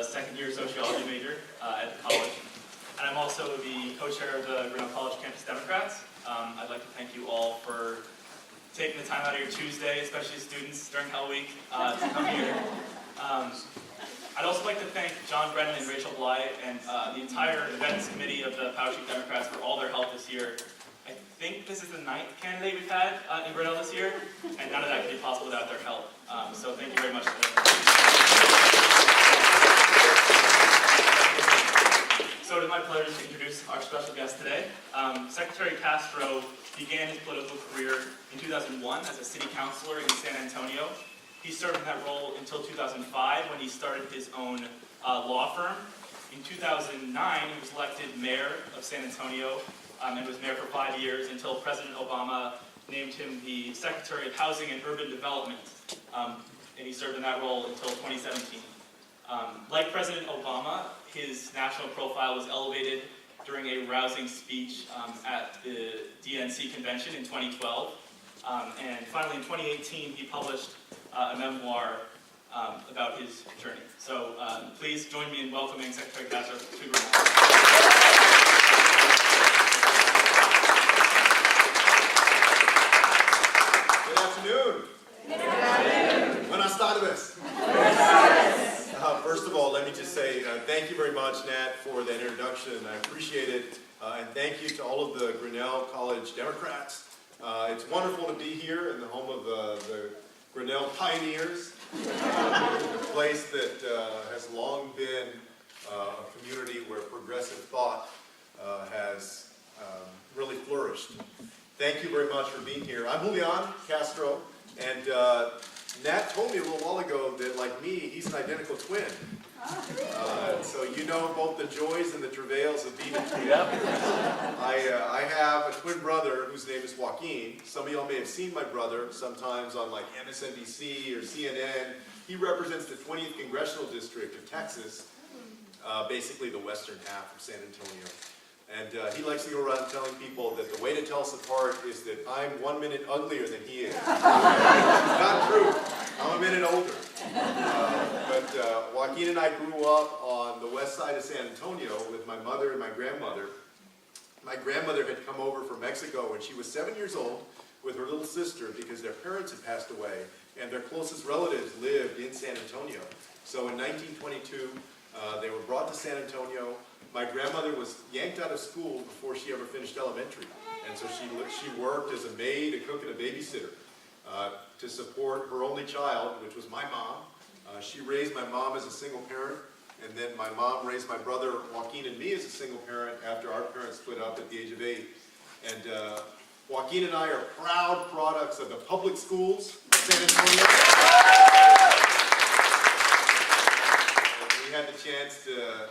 second-year sociology major at the college. And I'm also the co-chair of the Grinnell College Campus Democrats. I'd like to thank you all for taking the time out of your Tuesday, especially students during Hell Week, to come here. I'd also like to thank John Brennan and Rachel Bly and the entire events committee of the Powder Chute Democrats for all their help this year. I think this is the 9th candidate we've had in Grinnell this year, and none of that could be possible without their help. So thank you very much for that. So it is my pleasure to introduce our special guest today. Secretary Castro began his political career in 2001 as a city councilor in San Antonio. He served in that role until 2005 when he started his own law firm. In 2009, he was elected mayor of San Antonio and was mayor for 5 years until President Obama named him the Secretary of Housing and Urban Development. And he served in that role until 2017. Like President Obama, his national profile was elevated during a rousing speech at the DNC convention in 2012. And finally, in 2018, he published a memoir about his journey. So please join me in welcoming Secretary Castro to Grinnell. Good afternoon. Good afternoon. Buenas tardes. First of all, let me just say thank you very much, Nat, for that introduction. I appreciate it. And thank you to all of the Grinnell College Democrats. It's wonderful to be here in the home of the Grinnell Pioneers, a place that has long been a community where progressive thought has really flourished. Thank you very much for being here. I'm Julian Castro, and Nat told me a little while ago that, like me, he's an identical twin. So you know both the joys and the travails of being a twin. Yep. I have a twin brother whose name is Joaquin. Some of y'all may have seen my brother sometimes on like MSNBC or CNN. He represents the 20th Congressional District of Texas, basically the western half of San Antonio. And he likes to go around telling people that the way to tell us apart is that I'm 1 minute uglier than he is. It's not true. I'm a minute older. But Joaquin and I grew up on the west side of San Antonio with my mother and my grandmother. My grandmother had come over from Mexico when she was 7 years old with her little sister because their parents had passed away and their closest relatives lived in San Antonio. So in 1922, they were brought to San Antonio. My grandmother was yanked out of school before she ever finished elementary. And so she worked as a maid, a cook, and a babysitter to support her only child, which was my mom. She raised my mom as a single parent, and then my mom raised my brother Joaquin and me as a single parent after our parents split up at the age of 8. And Joaquin and I are proud products of the public schools of San Antonio. And we had the chance to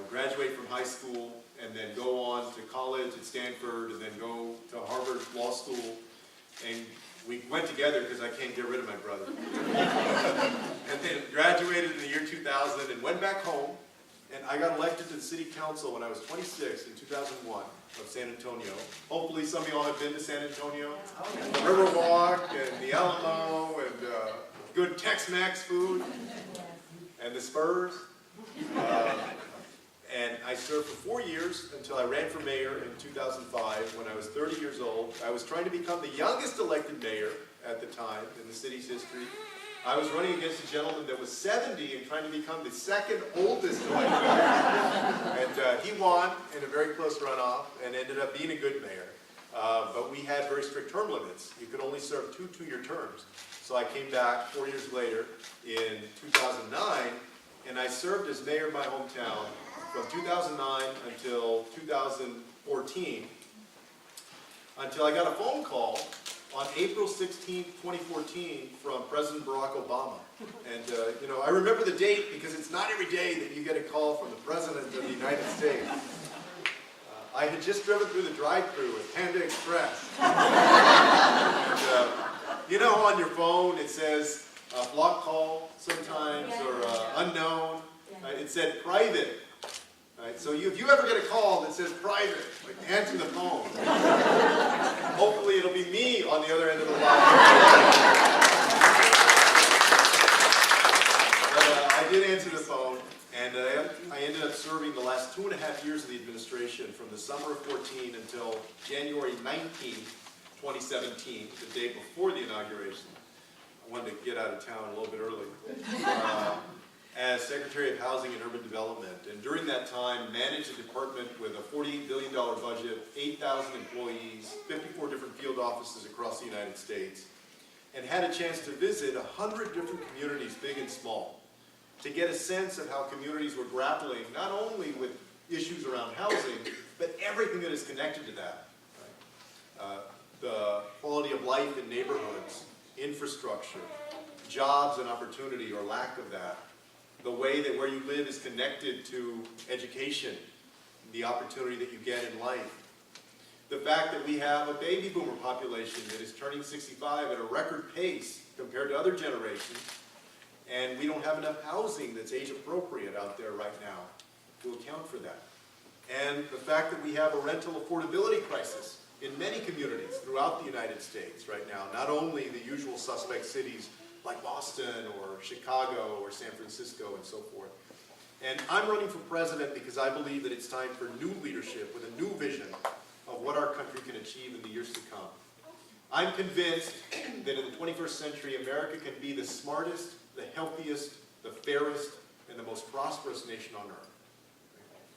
graduate from high school and then go on to college at Stanford and then go to Harvard Law School. And we went together because I can't get rid of my brother. And then graduated in the year 2000 and went back home. And I got elected to the city council when I was 26 in 2001 of San Antonio. Hopefully some of y'all have been to San Antonio. The Riverwalk and the Alamo and good Tex-Mex food and the Spurs. And I served for 4 years until I ran for mayor in 2005 when I was 30 years old. I was trying to become the youngest elected mayor at the time in the city's history. I was running against a gentleman that was 70 and trying to become the second oldest elected mayor. And he won in a very close runoff and ended up being a good mayor. But we had very strict term limits. You could only serve 2 two-year terms. So I came back 4 years later in 2009, and I served as mayor of my hometown from 2009 until 2014, until I got a phone call on April 16, 2014 from President Barack Obama. And I remember the date because it's not every day that you get a call from the President of the United States. I had just driven through the drive-thru with Panda Express. And, on your phone it says block call sometimes or unknown. It said private. Right, so if you ever get a call that says private, answer the phone. Hopefully it'll be me on the other end of the line. But I I did answer the phone, and I ended up serving the last 2.5 years of the administration from the summer of 14 until January 19, 2017, the day before the inauguration. I wanted to get out of town a little bit early. As Secretary of Housing and Urban Development, and during that time managed a department with a $48 billion budget, 8,000 employees, 54 different field offices across the United States, and had a chance to visit 100 different communities, big and small, to get a sense of how communities were grappling not only with issues around housing, but everything that is connected to that. Right? The quality of life in neighborhoods, infrastructure, jobs and opportunity or lack of that, the way that where you live is connected to education, the opportunity that you get in life. The fact that we have a baby boomer population that is turning 65 at a record pace compared to other generations, and we don't have enough housing that's age appropriate out there right now to account for that. And the fact that we have a rental affordability crisis in many communities throughout the United States right now, not only the usual suspect cities like Boston or Chicago or San Francisco and so forth. And I'm running for president because I believe that it's time for new leadership with a new vision of what our country can achieve in the years to come. I'm convinced that in the 21st century, America can be the smartest, the healthiest, the fairest, and the most prosperous nation on earth.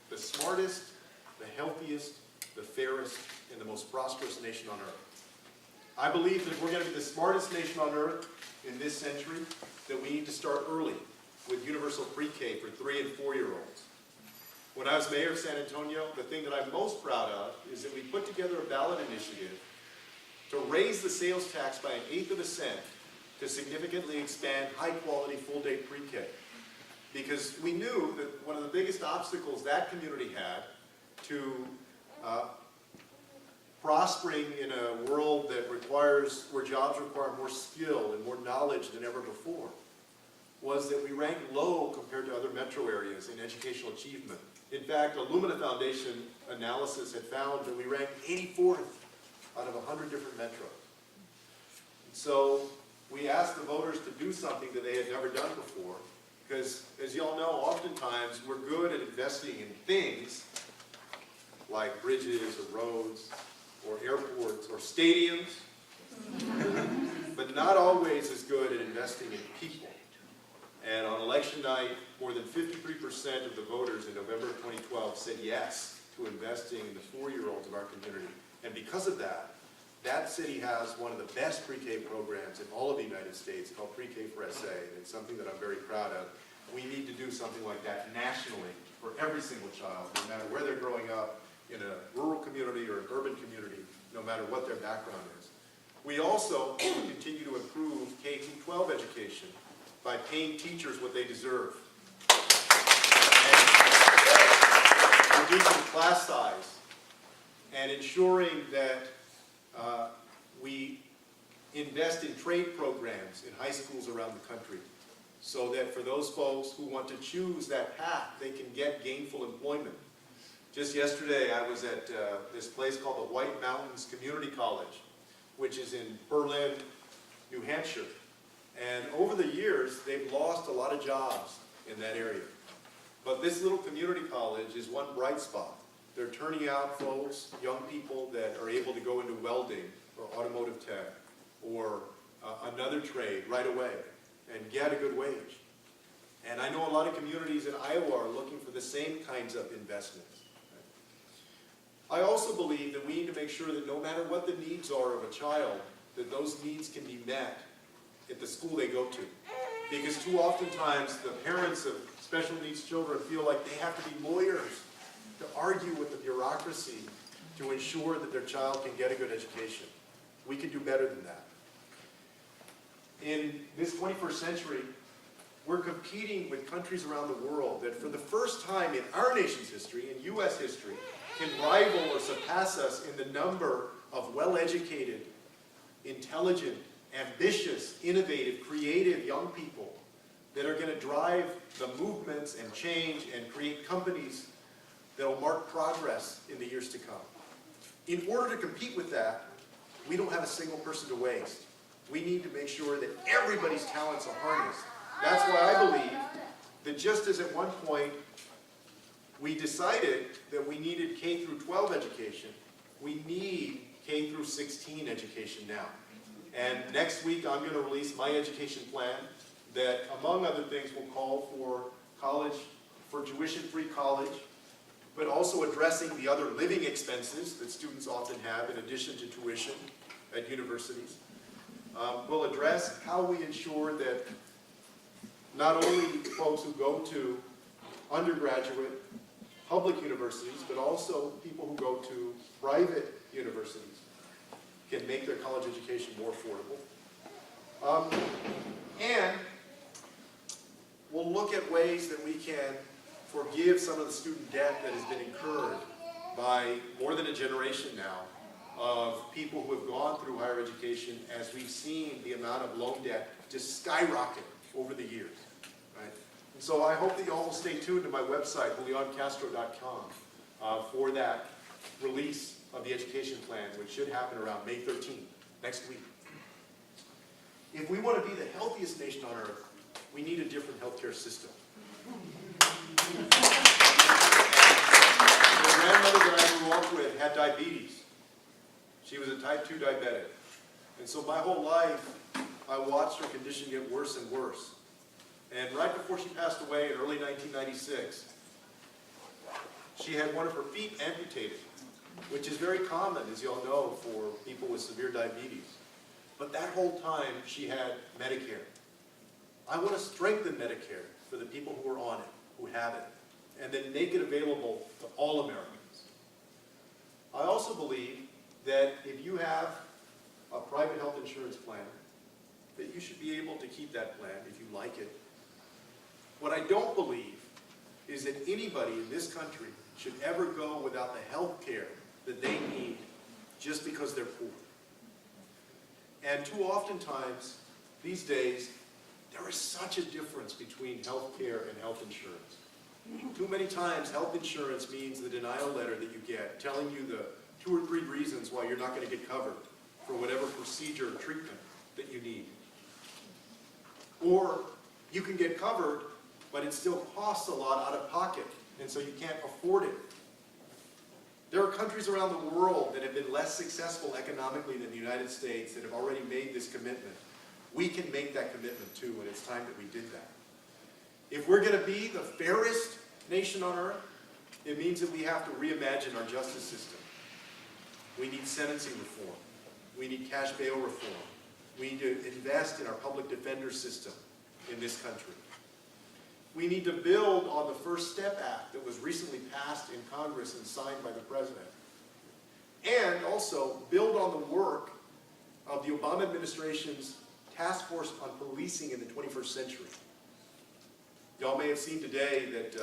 The smartest, the healthiest, the fairest, and the most prosperous nation on earth. I believe that if we're going to be the smartest nation on earth in this century, that we need to start early with universal pre-K for 3- and 4-year-olds. When I was mayor of San Antonio, the thing that I'm most proud of is that we put together a ballot initiative to raise the sales tax by 1/8 of a cent to significantly expand high-quality full-day pre-K. Because we knew that one of the biggest obstacles that community had to prospering in a world that where jobs require more skill and more knowledge than ever before, was that we ranked low compared to other metro areas in educational achievement. In fact, a Lumina Foundation analysis had found that we ranked 84th out of 100 different metros. So we asked the voters to do something that they had never done before, because as you all know, oftentimes we're good at investing in things like bridges or roads or airports or stadiums, but not always as good at investing in people. And on election night, more than 53% of the voters in November of 2012 said yes to investing in the 4-year-olds of our community. And because of that, that city has one of the best pre-K programs in all of the United States called Pre-K for SA, and it's something that I'm very proud of. We need to do something like that nationally for every single child, no matter where they're growing up, in a rural community or an urban community, no matter what their background is. We also continue to improve K-12 education by paying teachers what they deserve, and reducing class size, and ensuring that we invest in trade programs in high schools around the country, so that for those folks who want to choose that path, they can get gainful employment. Just yesterday, I was at this place called the White Mountains Community College, which is in Berlin, New Hampshire. And over the years, they've lost a lot of jobs in that area. But this little community college is one bright spot. They're turning out folks, young people that are able to go into welding or automotive tech or another trade right away and get a good wage. And I know a lot of communities in Iowa are looking for the same kinds of investments. I also believe that we need to make sure that no matter what the needs are of a child, that those needs can be met at the school they go to. Because too oftentimes the parents of special needs children feel like they have to be lawyers to argue with the bureaucracy to ensure that their child can get a good education. We can do better than that. In this 21st century, we're competing with countries around the world that for the first time in our nation's history, in U.S. history, can rival or surpass us in the number of well-educated, intelligent, ambitious, innovative, creative young people that are going to drive the movements and change and create companies that will mark progress in the years to come. In order to compete with that, we don't have a single person to waste. We need to make sure that everybody's talents are harnessed. That's why I believe that just as at one point we decided that we needed K through 12 education, we need K through 16 education now. And next week I'm going to release my education plan that, among other things, will call for college, for tuition-free college, but also addressing the other living expenses that students often have in addition to tuition at universities. We'll address how we ensure that not only folks who go to undergraduate public universities, but also people who go to private universities can make their college education more affordable. And we'll look at ways that we can forgive some of the student debt that has been incurred by more than a generation now of people who have gone through higher education, as we've seen the amount of loan debt just skyrocket over the years. Right? And so I hope that you all will stay tuned to my website, JulianCastro.com, for that release of the education plan, which should happen around May 13th, next week. If we want to be the healthiest nation on earth, we need a different healthcare system. The grandmother that I grew up with had diabetes. She was a type 2 diabetic. And so my whole life, I watched her condition get worse and worse. And right before she passed away in early 1996, she had one of her feet amputated, which is very common, as you all know, for people with severe diabetes. But that whole time, she had Medicare. I want to strengthen Medicare for the people who are on it, who have it, and then make it available to all Americans. I also believe that if you have a private health insurance plan, that you should be able to keep that plan if you like it. What I don't believe is that anybody in this country should ever go without the health care that they need just because they're poor. And too oftentimes, these days, there is such a difference between health care and health insurance. Too many times, health insurance means the denial letter that you get telling you the 2 or 3 reasons why you're not going to get covered for whatever procedure or treatment that you need. Or you can get covered, but it still costs a lot out of pocket, and so you can't afford it. There are countries around the world that have been less successful economically than the United States that have already made this commitment. We can make that commitment too, and it's time that we did that. If we're going to be the fairest nation on earth, it means that we have to reimagine our justice system. We need sentencing reform. We need cash bail reform. We need to invest in our public defender system in this country. We need to build on the First Step Act that was recently passed in Congress and signed by the President. And also build on the work of the Obama administration's task force on policing in the 21st century. Y'all may have seen today that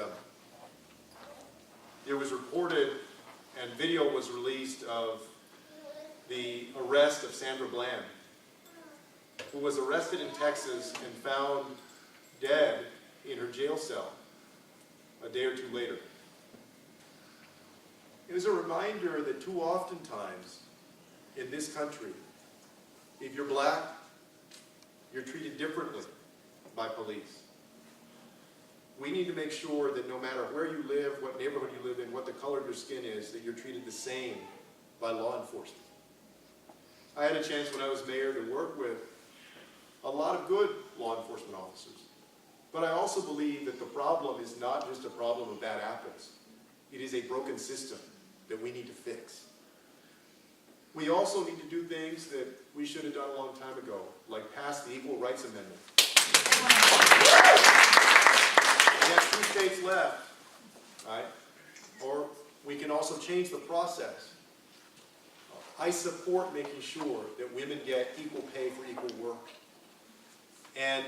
there was reported and video was released of the arrest of Sandra Bland, who was arrested in Texas and found dead in her jail cell a day or 2 later. It was a reminder that too oftentimes in this country, if you're black, you're treated differently by police. We need to make sure that no matter where you live, what neighborhood you live in, what the color of your skin is, that you're treated the same by law enforcement. I had a chance when I was mayor to work with a lot of good law enforcement officers. But I also believe that the problem is not just a problem of bad apples. It is a broken system that we need to fix. We also need to do things that we should have done a long time ago, like pass the Equal Rights Amendment. We have 2 states left, right? Or we can also change the process. I support making sure that women get equal pay for equal work. And,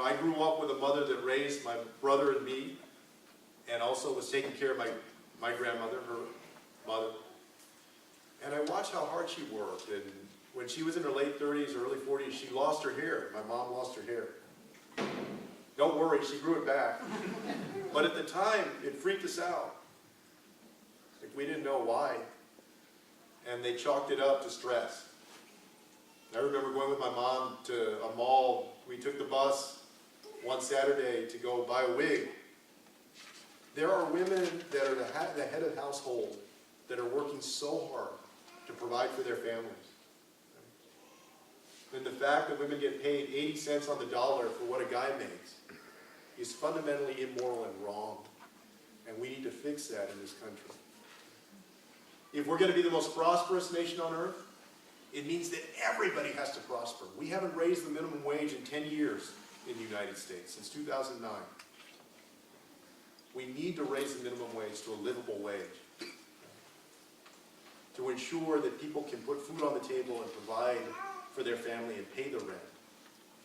I grew up with a mother that raised my brother and me, and also was taking care of my grandmother, her mother. And I watched how hard she worked. And when she was in her late 30s, early 40s, she lost her hair. My mom lost her hair. Don't worry, she grew it back. But at the time, it freaked us out. Like, we didn't know why. And they chalked it up to stress. I remember going with my mom to a mall. We took the bus one Saturday to go buy a wig. There are women that are the head of household that are working so hard to provide for their families. And the fact that women get paid 80 cents on the dollar for what a guy makes is fundamentally immoral and wrong. And we need to fix that in this country. If we're going to be the most prosperous nation on earth, it means that everybody has to prosper. We haven't raised the minimum wage in 10 years in the United States, since 2009. We need to raise the minimum wage to a livable wage to ensure that people can put food on the table and provide for their family and pay the rent.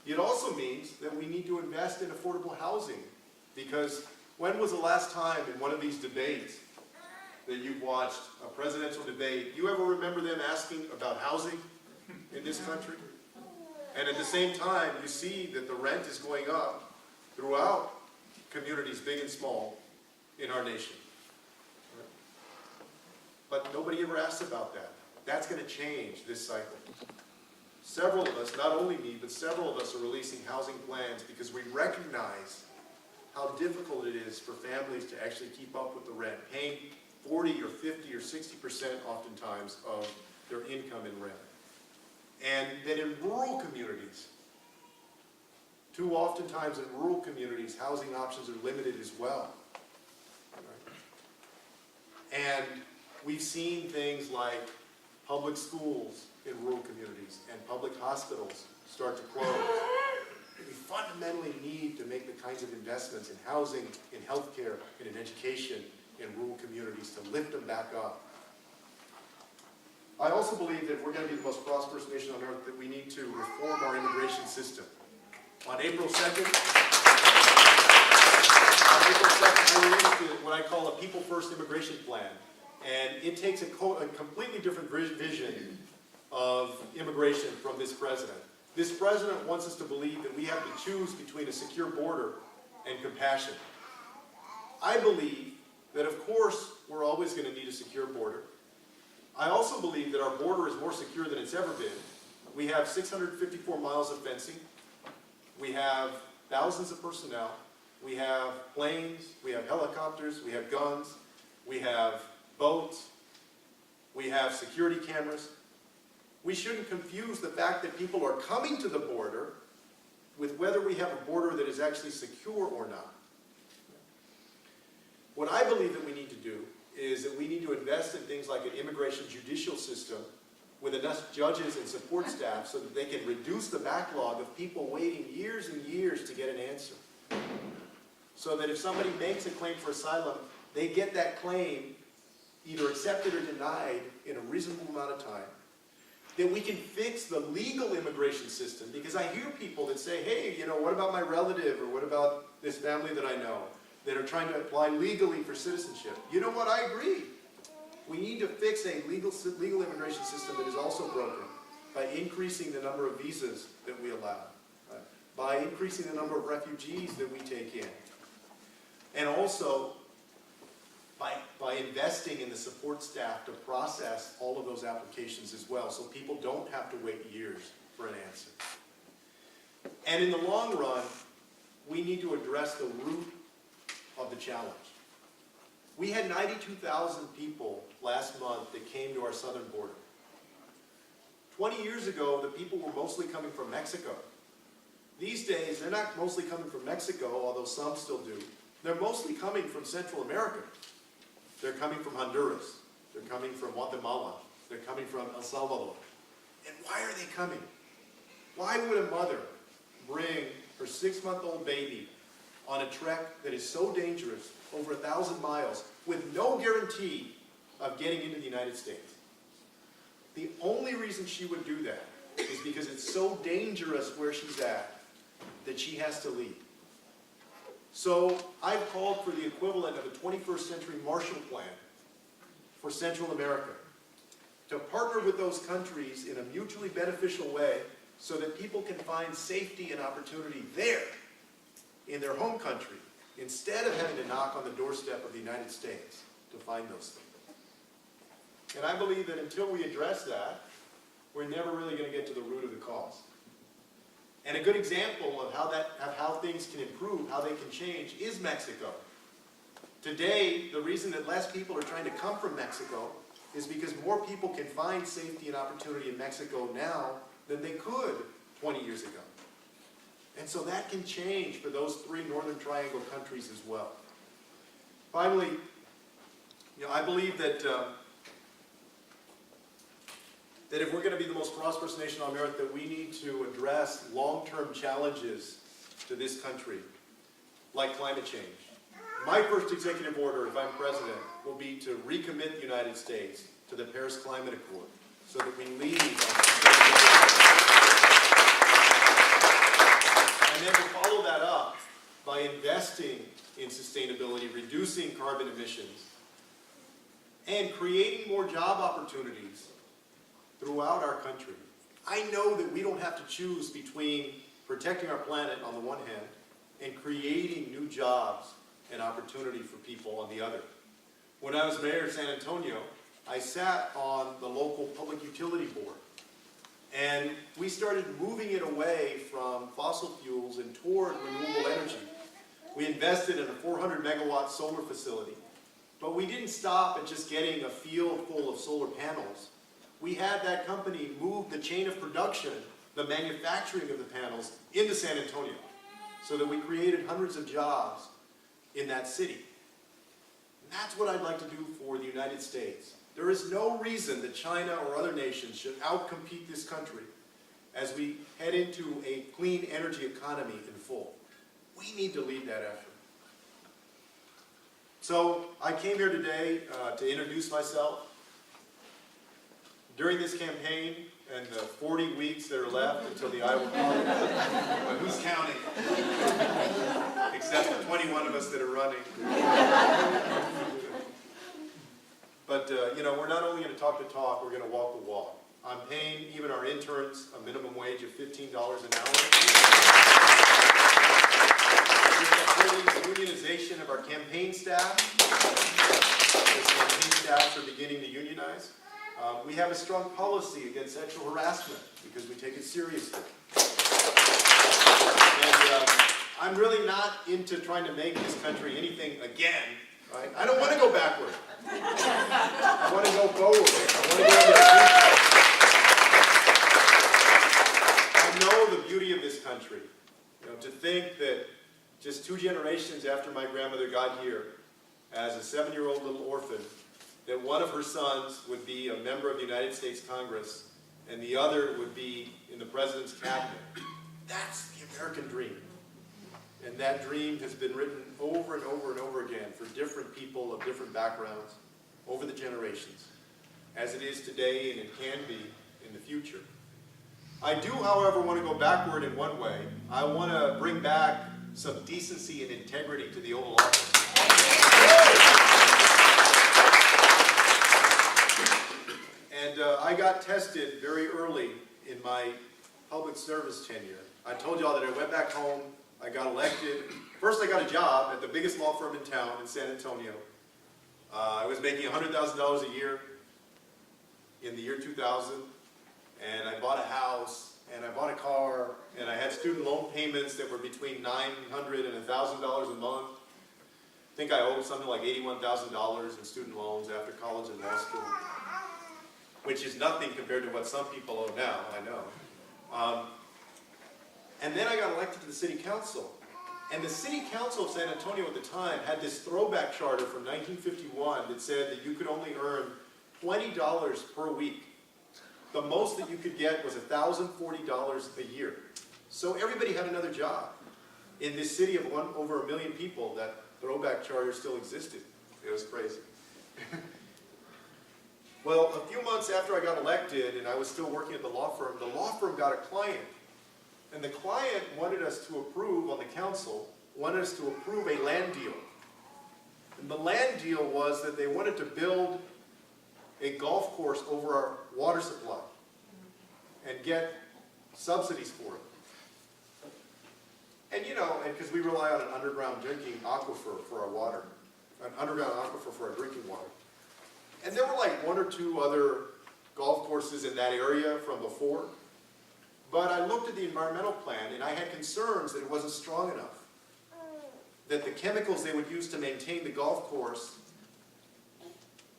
It also means that we need to invest in affordable housing, because when was the last time in one of these debates that you've watched, a presidential debate, you ever remember them asking about housing in this country? And at the same time, you see that the rent is going up throughout communities, big and small, in our nation. But nobody ever asks about that. That's going to change this cycle. Several of us, not only me, but several of us are releasing housing plans because we recognize how difficult it is for families to actually keep up with the rent, paying 40 or 50 or 60% oftentimes of their income in rent. And that in rural communities, too oftentimes in rural communities, housing options are limited as well. And we've seen things like public schools in rural communities and public hospitals start to close. We fundamentally need to make the kinds of investments in housing, in healthcare, and in education in rural communities to lift them back up. I also believe that if we're going to be the most prosperous nation on earth, that we need to reform our immigration system. On April 2nd, I released what I call a People First Immigration Plan. And it takes a completely different vision of immigration from this president. This president wants us to believe that we have to choose between a secure border and compassion. I believe that, of course, we're always going to need a secure border. I also believe that our border is more secure than it's ever been. We have 654 miles of fencing. We have thousands of personnel. We have planes. We have helicopters. We have guns. We have boats. We have security cameras. We shouldn't confuse the fact that people are coming to the border with whether we have a border that is actually secure or not. What I believe that we need to do is that we need to invest in things like an immigration judicial system with enough judges and support staff so that they can reduce the backlog of people waiting years and years to get an answer. So that if somebody makes a claim for asylum, they get that claim either accepted or denied in a reasonable amount of time. That we can fix the legal immigration system, because I hear people that say, hey, you know, what about my relative, or what about this family that I know that are trying to apply legally for citizenship? You know what, I agree. We need to fix a legal immigration system that is also broken by increasing the number of visas that we allow, by increasing the number of refugees that we take in, and also by investing in the support staff to process all of those applications as well, so people don't have to wait years for an answer. And in the long run, we need to address the root of the challenge. We had 92,000 people last month that came to our southern border. 20 years ago, the people were mostly coming from Mexico. These days, they're not mostly coming from Mexico, although some still do. They're mostly coming from Central America. They're coming from Honduras. They're coming from Guatemala. They're coming from El Salvador. And why are they coming? Why would a mother bring her 6-month-old baby on a trek that is so dangerous, over 1,000 miles, with no guarantee of getting into the United States? The only reason she would do that is because it's so dangerous where she's at that she has to leave. So I've called for the equivalent of a 21st century Marshall Plan for Central America, to partner with those countries in a mutually beneficial way so that people can find safety and opportunity there in their home country, instead of having to knock on the doorstep of the United States to find those things. And I believe that until we address that, we're never really going to get to the root of the cause. And a good example of how things can improve, how they can change, is Mexico. Today, the reason that less people are trying to come from Mexico is because more people can find safety and opportunity in Mexico now than they could 20 years ago. And so that can change for those 3 Northern Triangle countries as well. Finally, I believe that that if we're going to be the most prosperous nation on earth, that we need to address long-term challenges to this country, like climate change. My first executive order, if I'm president, will be to recommit the United States to the Paris Climate Accord, so that we lead on sustainability. And then to follow that up by investing in sustainability, reducing carbon emissions, and creating more job opportunities throughout our country. I know that we don't have to choose between protecting our planet on the one hand and creating new jobs and opportunity for people on the other. When I was mayor of San Antonio, I sat on the local public utility board, and we started moving it away from fossil fuels and toward renewable energy. We invested in a 400 megawatt solar facility, but we didn't stop at just getting a field full of solar panels. We had that company move the chain of production, the manufacturing of the panels, into San Antonio, so that we created hundreds of jobs in that city. And that's what I'd like to do for the United States. There is no reason that China or other nations should outcompete this country as we head into a clean energy economy in full. We need to lead that effort. So I came here today to introduce myself. During this campaign and the 40 weeks that are left until the Iowa primary, but who's counting? Except the 21 of us that are running. But we're not only going to talk the talk, we're going to walk the walk. I'm paying even our interns a minimum wage of $15 an hour. We're supporting the unionization of our campaign staff. The campaign staffs are beginning to unionize. We have a strong policy against sexual harassment because we take it seriously. And I'm really not into trying to make this country anything again. Right? I don't want to go backward. I want to go forward. I want to go into the future. I know the beauty of this country. To think that just 2 generations after my grandmother got here, as a 7-year-old little orphan, that one of her sons would be a member of the United States Congress and the other would be in the president's cabinet. That's the American dream. And that dream has been written over and over and over again for different people of different backgrounds over the generations, as it is today and it can be in the future. I do, however, want to go backward in one way. I want to bring back some decency and integrity to the Oval Office. And I got tested very early in my public service tenure. I told y'all that I went back home, I got elected. First I got a job at the biggest law firm in town in San Antonio. I was making $100,000 a year in the year 2000, and I bought a house, and I bought a car, and I had student loan payments that were between $900 and $1,000 a month. I think I owed something like $81,000 in student loans after college and law school, which is nothing compared to what some people owe now, I know. And then I got elected to the city council. And the city council of San Antonio at the time had this throwback charter from 1951 that said that you could only earn $20 per week. The most that you could get was $1,040 a year. So everybody had another job. In this city of over 1 million people, that throwback charter still existed. It was crazy. Well, a few months after I got elected and I was still working at the law firm got a client. And the client wanted us to approve, on the council, wanted us to approve a land deal. And the land deal was that they wanted to build a golf course over our water supply and get subsidies for it. And because we rely on an underground drinking aquifer for our water, an underground aquifer for our drinking water. And there were like 1 or 2 other golf courses in that area from before. But I looked at the environmental plan and I had concerns that it wasn't strong enough. That the chemicals they would use to maintain the golf course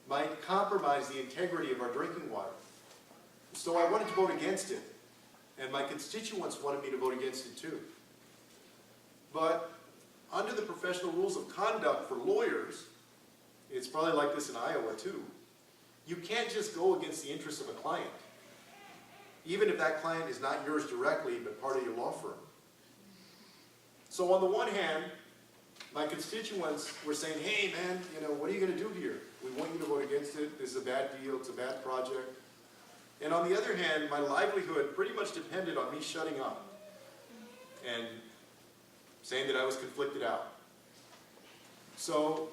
might compromise the integrity of our drinking water. So I wanted to vote against it. And my constituents wanted me to vote against it too. But under the professional rules of conduct for lawyers, it's probably like this in Iowa too, you can't just go against the interests of a client, even if that client is not yours directly, but part of your law firm. So on the one hand, my constituents were saying, hey man, what are you going to do here? We want you to vote against it. This is a bad deal. It's a bad project. And on the other hand, my livelihood pretty much depended on me shutting up and saying that I was conflicted out. So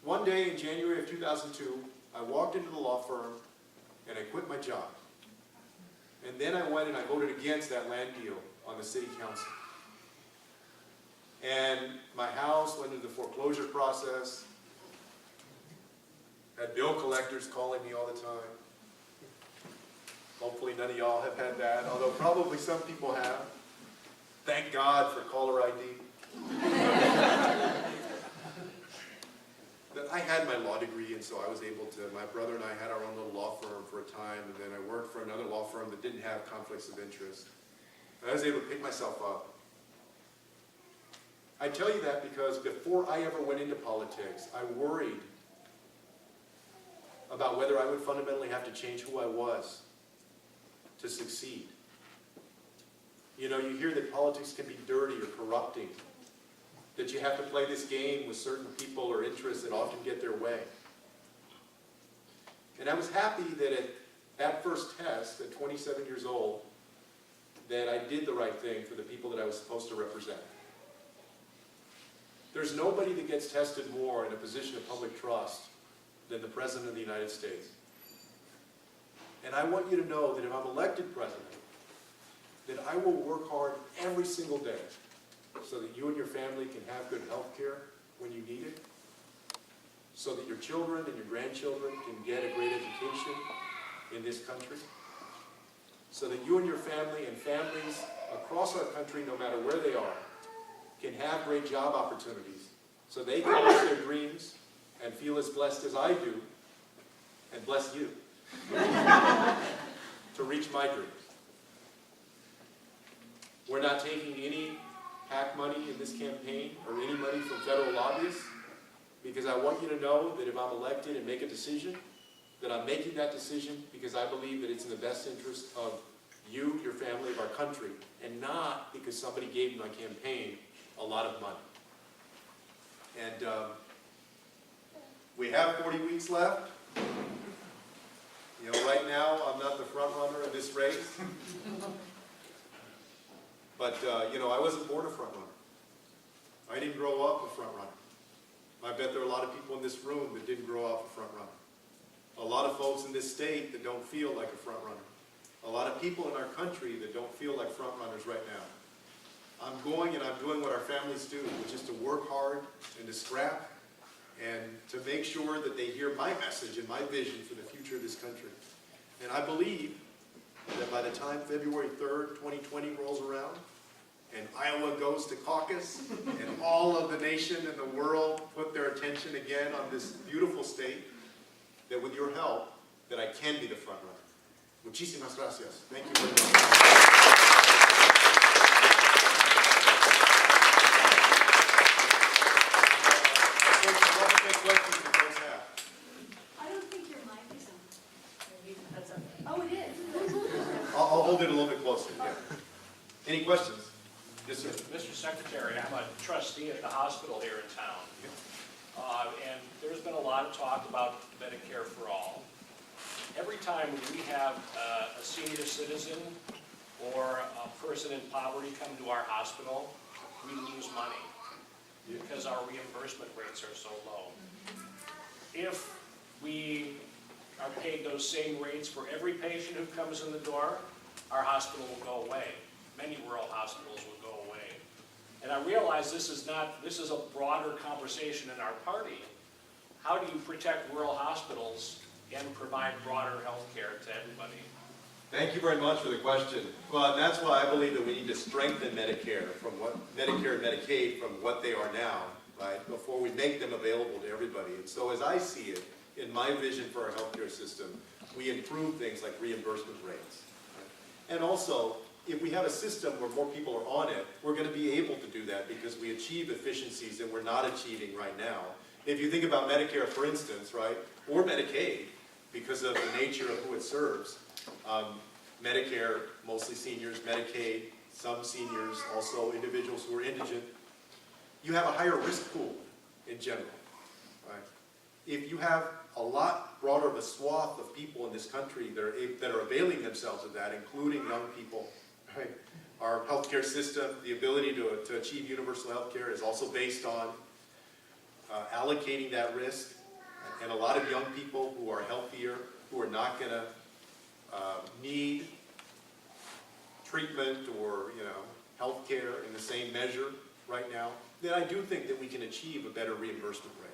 one day in January of 2002, I walked into the law firm and I quit my job. And then I went and I voted against that land deal on the city council. And my house went into the foreclosure process. Had bill collectors calling me all the time. Hopefully none of y'all have had that, although probably some people have. Thank God for caller ID. I had my law degree, and so I was able to, my brother and I had our own little law firm for a time, and then I worked for another law firm that didn't have conflicts of interest. And I was able to pick myself up. I tell you that because before I ever went into politics, I worried about whether I would fundamentally have to change who I was to succeed. You hear that politics can be dirty or corrupting, that you have to play this game with certain people or interests that often get their way. And I was happy that at that first test, at 27 years old, that I did the right thing for the people that I was supposed to represent. There's nobody that gets tested more in a position of public trust than the President of the United States. And I want you to know that if I'm elected president, that I will work hard every single day so that you and your family can have good health care when you need it, so that your children and your grandchildren can get a great education in this country, so that you and your family and families across our country, no matter where they are, can have great job opportunities, so they can live their dreams and feel as blessed as I do, and bless you, to reach my dreams. We're not taking any PAC money in this campaign or any money from federal lobbyists, because I want you to know that if I'm elected and make a decision, that I'm making that decision because I believe that it's in the best interest of you, your family, of our country, and not because somebody gave my campaign a lot of money. And we have 40 weeks left. Right now I'm not the front runner in this race. But, I wasn't born a front runner. I didn't grow up a front runner. I bet there are a lot of people in this room that didn't grow up a front runner. A lot of folks in this state that don't feel like a front runner. A lot of people in our country that don't feel like front runners right now. I'm going and I'm doing what our families do, which is to work hard and to scrap and to make sure that they hear my message and my vision for the future of this country. And I believe that by the time February 3rd, 2020 rolls around, and Iowa goes to caucus, and all of the nation and the world put their attention again on this beautiful state, that with your help, that I can be the front runner. Muchísimas gracias. Thank you very much. I don't think your mic is on. Oh, it is. I'll hold it a little bit closer. Yeah. Any questions? Yes, sir. Mr. Secretary, I'm a trustee at the hospital here in town. And there's been a lot of talk about Medicare for all. Every time we have a senior citizen or a person in poverty come to our hospital, we lose money because our reimbursement rates are so low. If we are paid those same rates for every patient who comes in the door, our hospital will go away. Many rural hospitals will go away. And I realize this is a broader conversation in our party. How do you protect rural hospitals and provide broader health care to everybody? Thank you very much for the question. Well, and that's why I believe that we need to strengthen Medicare and Medicaid from what they are now, right, before we make them available to everybody. And so as I see it, in my vision for our healthcare system, we improve things like reimbursement rates. Right? And also, if we have a system where more people are on it, we're going to be able to do that because we achieve efficiencies that we're not achieving right now. If you think about Medicare, for instance, right, or Medicaid, because of the nature of who it serves, Medicare, mostly seniors, Medicaid, some seniors, also individuals who are indigent, you have a higher risk pool in general. Right? If you have a lot broader of a swath of people in this country that are availing themselves of that, including young people, right? Our healthcare system, the ability to achieve universal healthcare is also based on allocating that risk, and a lot of young people who are healthier, who are not going to need treatment or health care in the same measure right now, then I do think that we can achieve a better reimbursement rate.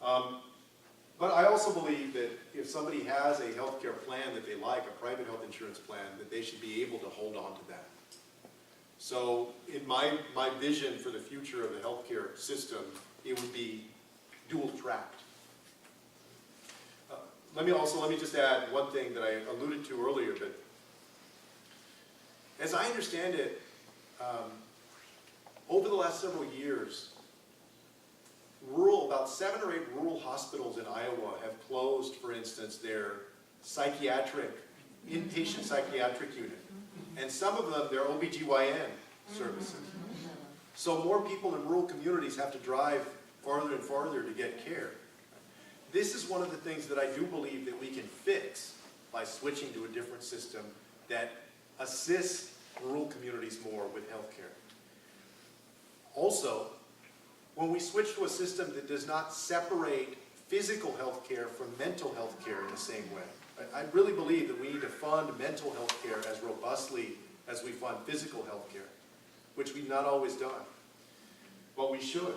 Right? But I also believe that if somebody has a health care plan that they like, a private health insurance plan, that they should be able to hold on to that. So in my vision for the future of the healthcare system, it would be dual tracked. Let me just add one thing that I alluded to earlier, but as I understand it, over the last several years, about 7 or 8 rural hospitals in Iowa have closed, for instance, their inpatient psychiatric unit. And some of them, their OBGYN services. So more people in rural communities have to drive farther and farther to get care. This is one of the things that I do believe that we can fix by switching to a different system that assists rural communities more with health care. Also, when we switch to a system that does not separate physical health care from mental health care in the same way, I really believe that we need to fund mental health care as robustly as we fund physical health care, which we've not always done, but we should.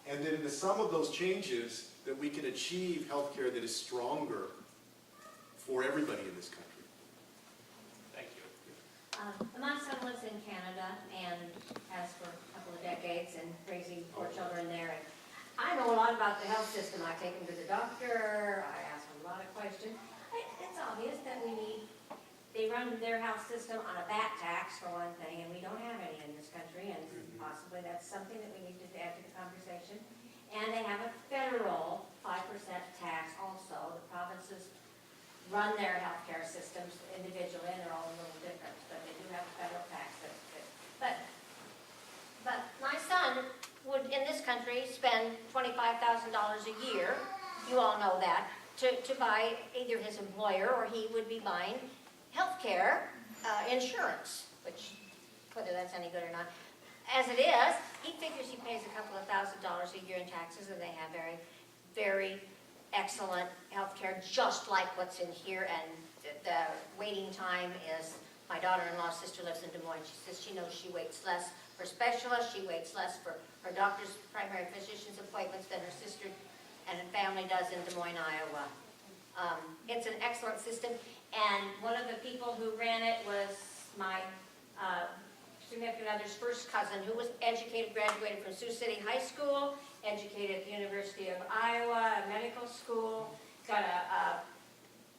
And then in the sum of those changes, that we can achieve health care that is stronger for everybody in this country. Thank you. My son lives in Canada and has for a couple of decades and raising 4 children there. And I know a lot about the health system. I take him to the doctor. I ask him a lot of questions. It's obvious that they run their health system on a VAT tax for one thing, and we don't have any in this country, and possibly that's something that we need to add to the conversation. And they have a federal 5% tax also. The provinces run their healthcare systems individually, and they're all a little different, but they do have a federal tax. But my son would, in this country, spend $25,000 a year, you all know that, to buy either his employer or he would be buying healthcare insurance, which, whether that's any good or not. As it is, he figures he pays a couple of $1,000s a year in taxes, and they have very, very excellent health care, just like what's in here. And the waiting time is, my daughter-in-law's sister lives in Des Moines. She says she knows she waits less for specialists, she waits less for her doctor's primary physician's appointments than her sister and her family does in Des Moines, Iowa. It's an excellent system, and one of the people who ran it was my significant other's first cousin, who was educated, graduated from Sioux City High School, educated at the University of Iowa, a medical school, got a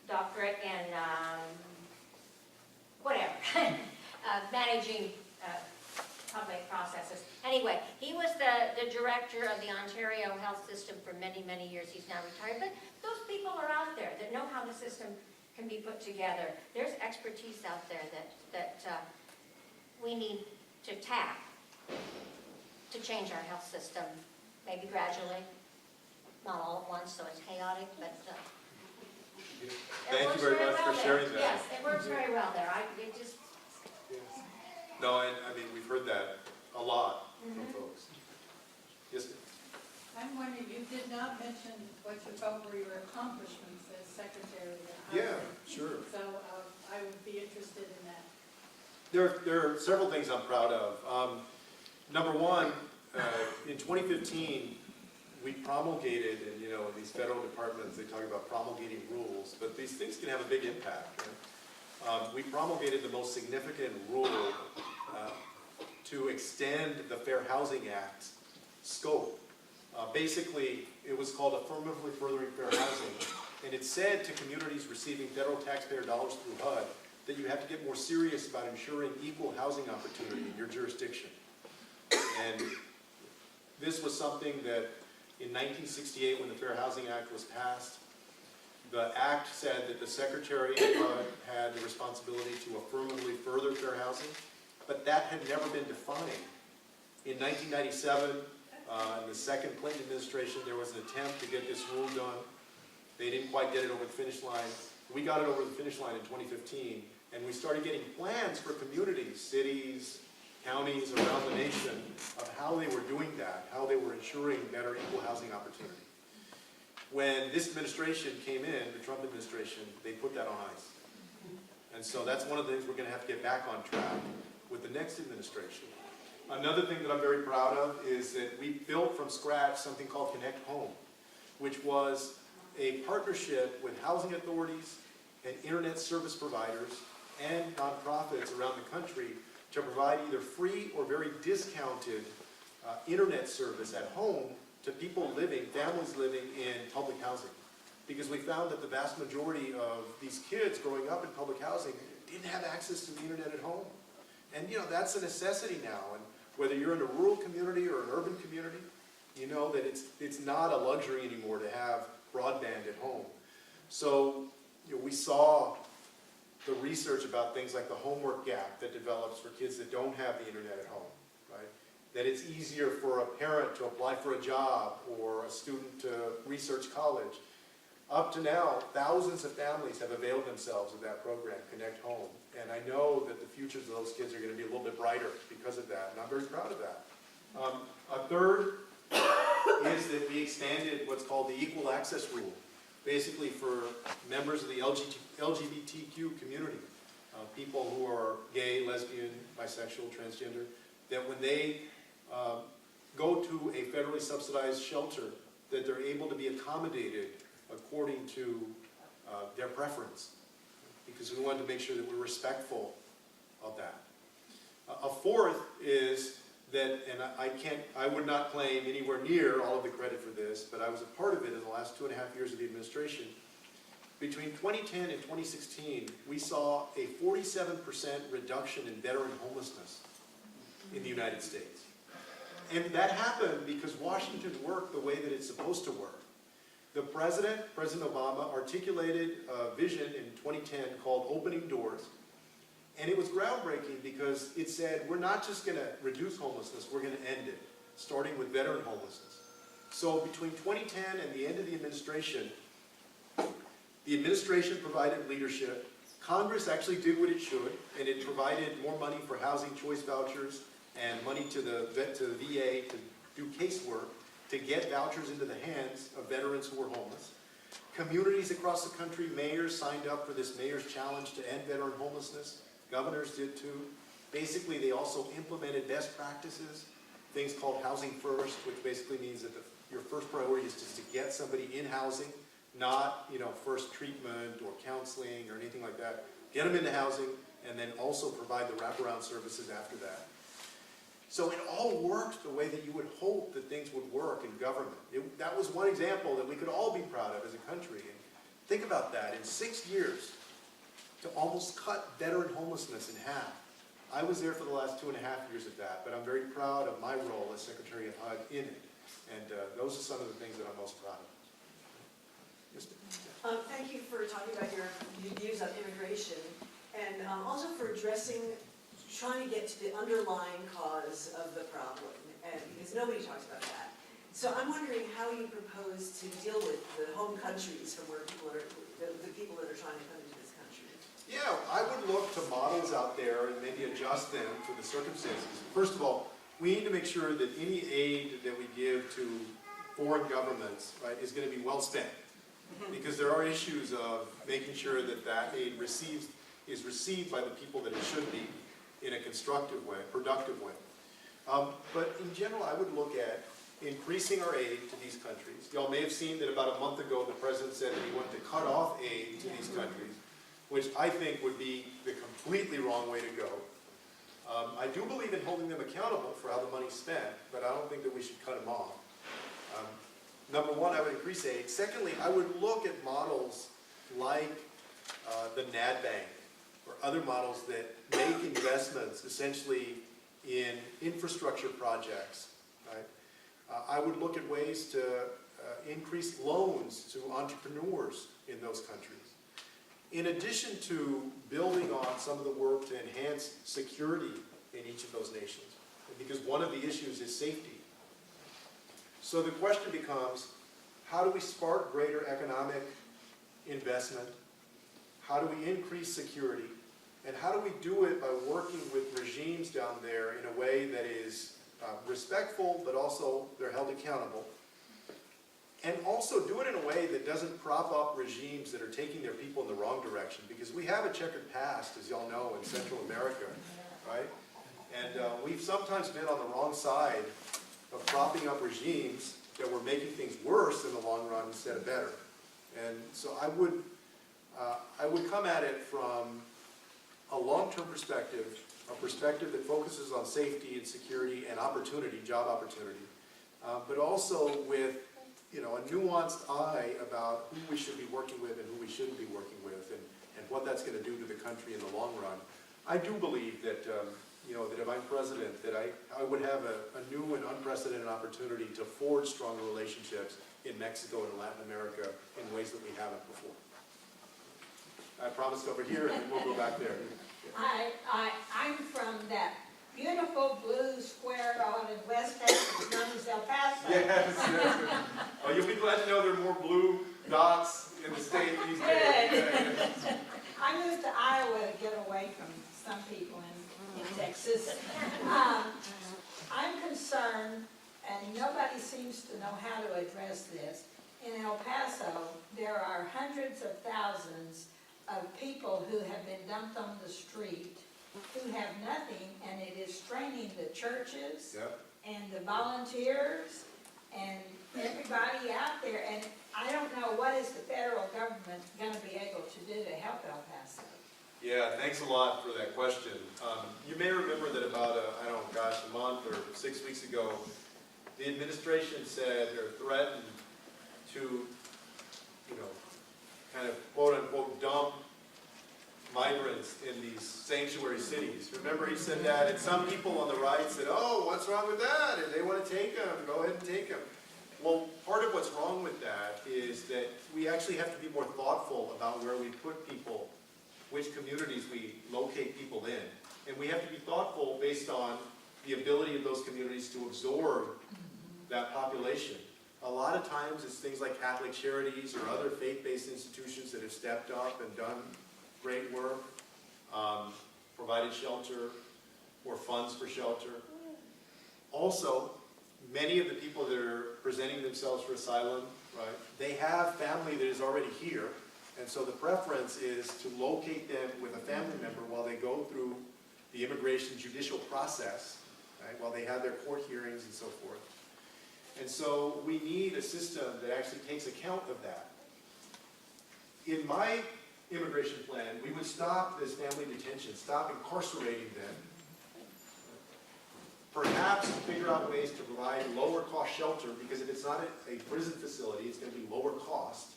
doctorate in managing public processes. Anyway, he was the director of the Ontario Health System for many, many years. He's now retired, but those people are out there that know how the system can be put together. There's expertise out there that we need to tap to change our health system, maybe gradually, not all at once, so it's chaotic, but Thank you very much for sharing that. Yes, it works very well there. No, and I mean, we've heard that a lot from folks. Yes, ma'am. I'm wondering, you did not mention what you felt were your accomplishments as Secretary of the Yeah, Housing. sure. So I would be interested in that. There are several things I'm proud of. Number one, in 2015, we promulgated, and in these federal departments, they talk about promulgating rules, but these things can have a big impact. Right? We promulgated the most significant rule to extend the Fair Housing Act's scope. Basically, it was called Affirmatively Furthering Fair Housing, and it said to communities receiving federal taxpayer dollars through HUD that you have to get more serious about ensuring equal housing opportunity in your jurisdiction. And this was something that in 1968, when the Fair Housing Act was passed, the act said that the Secretary of HUD had the responsibility to affirmatively further fair housing, but that had never been defined. In 1997, in the second Clinton administration, there was an attempt to get this rule done. They didn't quite get it over the finish line. We got it over the finish line in 2015, and we started getting plans for communities, cities, counties around the nation of how they were doing that, how they were ensuring better equal housing opportunity. When this administration came in, the Trump administration, they put that on ice. And so that's one of the things we're going to have to get back on track with the next administration. Another thing that I'm very proud of is that we built from scratch something called Connect Home, which was a partnership with housing authorities and internet service providers and nonprofits around the country to provide either free or very discounted internet service at home to people families living in public housing. Because we found that the vast majority of these kids growing up in public housing didn't have access to the internet at home. And that's a necessity now. And whether you're in a rural community or an urban community, you know that it's not a luxury anymore to have broadband at home. So we saw the research about things like the homework gap that develops for kids that don't have the internet at home, right? That it's easier for a parent to apply for a job or a student to research college. Up to now, thousands of families have availed themselves of that program, Connect Home. And I know that the futures of those kids are going to be a little bit brighter because of that, and I'm very proud of that. A third is that we expanded what's called the Equal Access Rule, basically for members of the LGBTQ community, people who are gay, lesbian, bisexual, transgender, that when they go to a federally subsidized shelter, that they're able to be accommodated according to their preference, because we wanted to make sure that we're respectful of that. A fourth is that, and I would not claim anywhere near all of the credit for this, but I was a part of it in the last 2.5 years of the administration. Between 2010 and 2016, we saw a 47% reduction in veteran homelessness in the United States. And that happened because Washington worked the way that it's supposed to work. The President Obama, articulated a vision in 2010 called Opening Doors. And it was groundbreaking because it said, we're not just going to reduce homelessness, we're going to end it, starting with veteran homelessness. So between 2010 and the end of the administration provided leadership. Congress actually did what it should, and it provided more money for housing choice vouchers and money to the VA to do casework, to get vouchers into the hands of veterans who were homeless. Communities across the country, mayors signed up for this Mayor's Challenge to end veteran homelessness. Governors did too. Basically, they also implemented best practices, things called Housing First, which basically means that your first priority is just to get somebody in housing, not first treatment or counseling or anything like that. Get them into housing, and then also provide the wraparound services after that. So it all worked the way that you would hope that things would work in government. That was one example that we could all be proud of as a country. And think about that. In 6 years, to almost cut veteran homelessness in half. I was there for the last 2.5 years of that, but I'm very proud of my role as Secretary of HUD in it. And those are some of the things that I'm most proud of. Yes, Thank you for talking about your views on immigration, and also for trying to get to the underlying cause of the problem, and because nobody talks about that. So I'm wondering how you propose to deal with the home countries from where people are, the people that are trying to come into this country. Yeah, I would look to models out there and maybe adjust them for the circumstances. First of all, we need to make sure that any aid that we give to foreign governments, right, is going to be well spent. Because there are issues of making sure that that aid is received by the people that it should be in a constructive way, productive way. But in general, I would look at increasing our aid to these countries. Y'all may have seen that about a month ago, the president said that he wanted to cut off aid to these countries, which I think would be the completely wrong way to go. I do believe in holding them accountable for how the money's spent, but I don't think that we should cut them off. Number one, I would increase aid. Secondly, I would look at models like the NAD Bank or other models that make investments essentially in infrastructure projects. Right? I would look at ways to increase loans to entrepreneurs in those countries. In addition to building on some of the work to enhance security in each of those nations, because one of the issues is safety. So the question becomes, how do we spark greater economic investment? How do we increase security? And how do we do it by working with regimes down there in a way that is respectful, but also they're held accountable? And also do it in a way that doesn't prop up regimes that are taking their people in the wrong direction. Because we have a checkered past, as y'all know, in Central America, right? And we've sometimes been on the wrong side of propping up regimes that were making things worse in the long run instead of better. And so I would come at it from a long-term perspective, a perspective that focuses on safety and security and opportunity, job opportunity, but also with a nuanced eye about who we should be working with and who we shouldn't be working with, and what that's going to do to the country in the long run. I do believe that that if I'm president, that I would have a new and unprecedented opportunity to forge stronger relationships in Mexico and Latin America in ways that we haven't before. I promised over here, and then we'll go back there. I'm from that beautiful blue square out in West Texas, known as El Paso. Yes. Oh, you'll be glad to know there are more blue dots in the state these days. Good. I moved to Iowa to get away from some people in Texas. I'm concerned, and nobody seems to know how to address this. In El Paso, there are hundreds of thousands of people who have been dumped on the street, who have nothing, and it is straining the churches and the volunteers and everybody out there. And I don't know, what is the federal government going to be able to do to help El Paso? Yeah, thanks a lot for that question. You may remember that about, a month or 6 weeks ago, the administration said or threatened to, kind of quote-unquote dump migrants in these sanctuary cities. Remember he said that, and some people on the right said, oh, what's wrong with that? If they want to take them, go ahead and take them. Well, part of what's wrong with that is that we actually have to be more thoughtful about where we put people, which communities we locate people in. And we have to be thoughtful based on the ability of those communities to absorb that population. A lot of times it's things like Catholic Charities or other faith-based institutions that have stepped up and done great work, provided shelter or funds for shelter. Also, many of the people that are presenting themselves for asylum, right, they have family that is already here, and so the preference is to locate them with a family member while they go through the immigration judicial process, right, while they have their court hearings and so forth. And so we need a system that actually takes account of that. In my immigration plan, we would stop this family detention, stop incarcerating them, perhaps figure out ways to provide lower cost shelter, because if it's not a prison facility, it's going to be lower cost.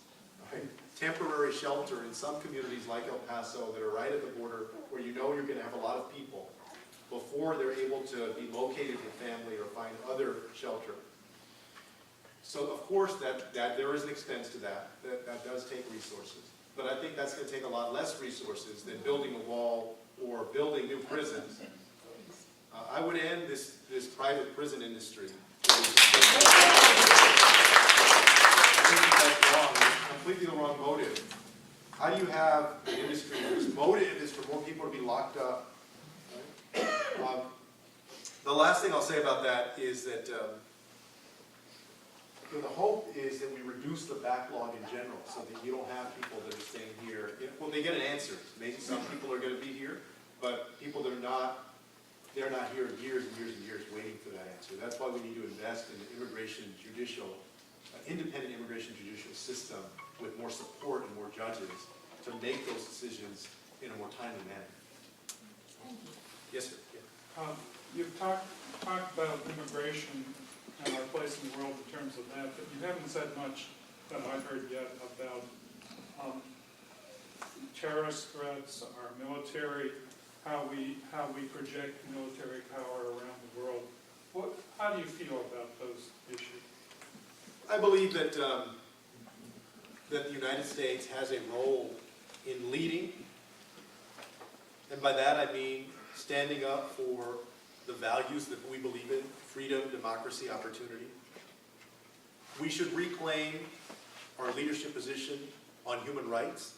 Right? Temporary shelter in some communities like El Paso that are right at the border where you're going to have a lot of people before they're able to be located with family or find other shelter. So of course that there is an expense to that does take resources. But I think that's going to take a lot less resources than building a wall or building new prisons. I would end this private prison industry. I think that's wrong. It's completely the wrong motive. How do you have an industry whose motive is for more people to be locked up? Right? The last thing I'll say about that is that the hope is that we reduce the backlog in general so that you don't have people that are staying here. Well, they get an answer. Maybe some people are going to be here, but people that are not, they're not here years and years and years waiting for that answer. That's why we need to invest in an independent immigration judicial system with more support and more judges to make those decisions in a more timely manner. Yes, sir. Yeah. You've talked about immigration and our place in the world in terms of that, but you haven't said much that I've heard yet about terrorist threats, our military, how we project military power around the world. How do you feel about those issues? I believe that that the United States has a role in leading, and by that I mean standing up for the values that we believe in: freedom, democracy, opportunity. We should reclaim our leadership position on human rights.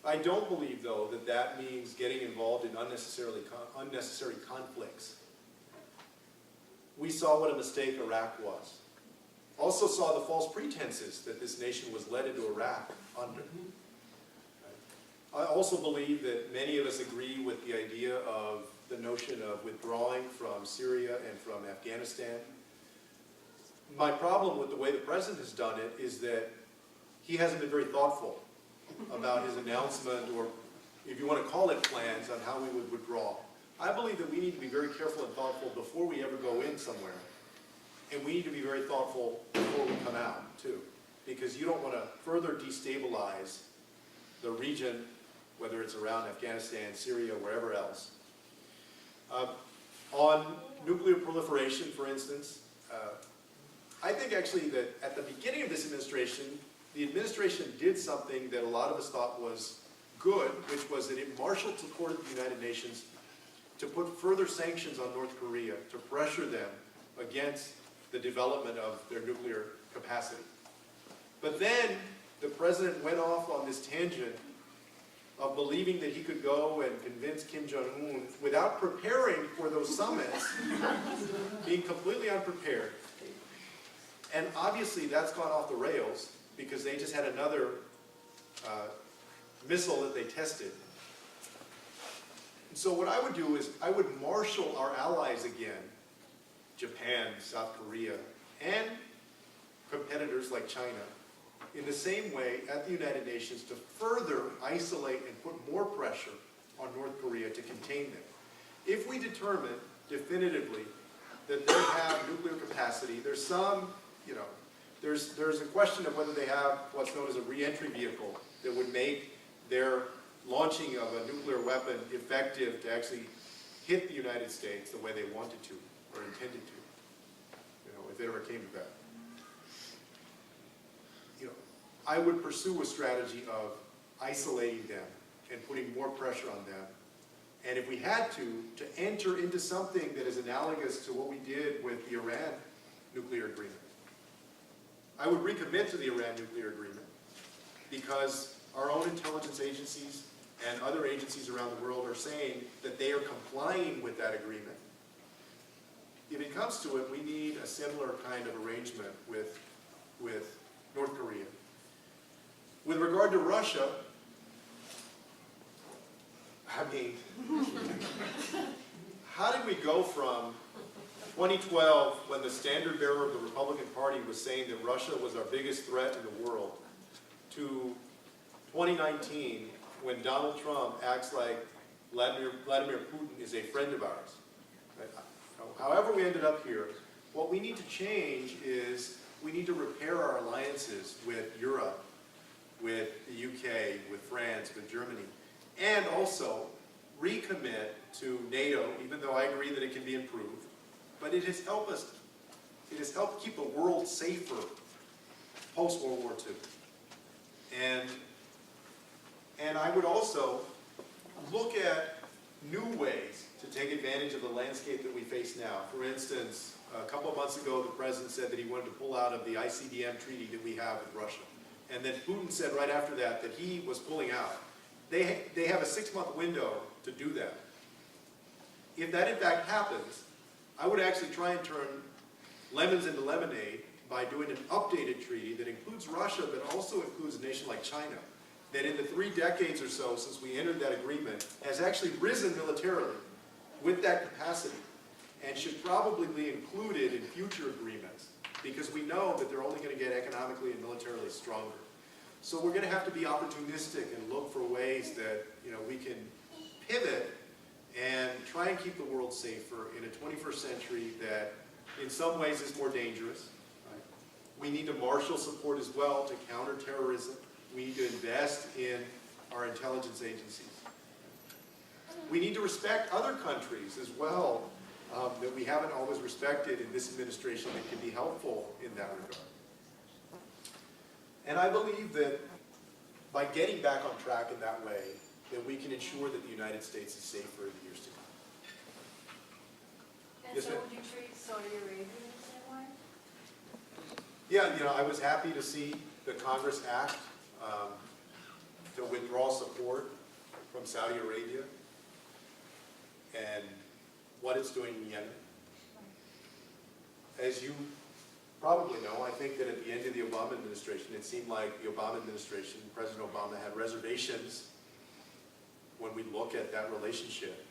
I don't believe, though, that that means getting involved in unnecessary conflicts. We saw what a mistake Iraq was. Also saw the false pretenses that this nation was led into Iraq under. I also believe that many of us agree with the idea of the notion of withdrawing from Syria and from Afghanistan. My problem with the way the president has done it is that he hasn't been very thoughtful about his announcement, or if you want to call it plans, on how we would withdraw. I believe that we need to be very careful and thoughtful before we ever go in somewhere. And we need to be very thoughtful before we come out, too. Because you don't want to further destabilize the region, whether it's around Afghanistan, Syria, wherever else. On nuclear proliferation, for instance, I think actually that at the beginning of this administration, the administration did something that a lot of us thought was good, which was that it marshaled support of the United Nations to put further sanctions on North Korea, to pressure them against the development of their nuclear capacity. But then the president went off on this tangent of believing that he could go and convince Kim Jong-un without preparing for those summits, being completely unprepared. And obviously that's gone off the rails because they just had another missile that they tested. And so what I would do is I would marshal our allies again, Japan, South Korea, and competitors like China, in the same way at the United Nations to further isolate and put more pressure on North Korea to contain them. If we determine definitively that they have nuclear capacity, there's some, there's a question of whether they have what's known as a re-entry vehicle that would make their launching of a nuclear weapon effective to actually hit the United States the way they wanted to or intended to, if it ever came to that. I would pursue a strategy of isolating them and putting more pressure on them. And if we had to enter into something that is analogous to what we did with the Iran nuclear agreement. I would recommit to the Iran nuclear agreement because our own intelligence agencies and other agencies around the world are saying that they are complying with that agreement. If it comes to it, we need a similar kind of arrangement with North Korea. With regard to Russia, how did we go from 2012, when the standard bearer of the Republican Party was saying that Russia was our biggest threat in the world, to 2019, when Donald Trump acts like Vladimir Putin is a friend of ours? Right? However we ended up here, what we need to change is we need to repair our alliances with Europe, with the UK, with France, with Germany, and also recommit to NATO, even though I agree that it can be improved, but it has helped keep the world safer post-World War II. And I would also look at new ways to take advantage of the landscape that we face now. For instance, a couple of months ago, the president said that he wanted to pull out of the ICBM treaty that we have with Russia. And then Putin said right after that that he was pulling out. They have a 6-month window to do that. If that in fact happens, I would actually try and turn lemons into lemonade by doing an updated treaty that includes Russia but also includes a nation like China, that in the 3 decades or so since we entered that agreement has actually risen militarily with that capacity and should probably be included in future agreements because we know that they're only going to get economically and militarily stronger. So we're going to have to be opportunistic and look for ways that we can pivot and try and keep the world safer in a 21st century that in some ways is more dangerous. Right? We need to marshal support as well to counter terrorism. We need to invest in our intelligence agencies. We need to respect other countries as well that we haven't always respected in this administration that can be helpful in that regard. And I believe that by getting back on track in that way, that we can ensure that the United States is safer in the years to come. And Yes, so ma'am. would you treat Saudi Arabia the same way? Yeah, I was happy to see the Congress act to withdraw support from Saudi Arabia and what it's doing in Yemen. As you probably know, I think that at the end of the Obama administration, it seemed like the Obama administration, President Obama, had reservations when we look at that relationship.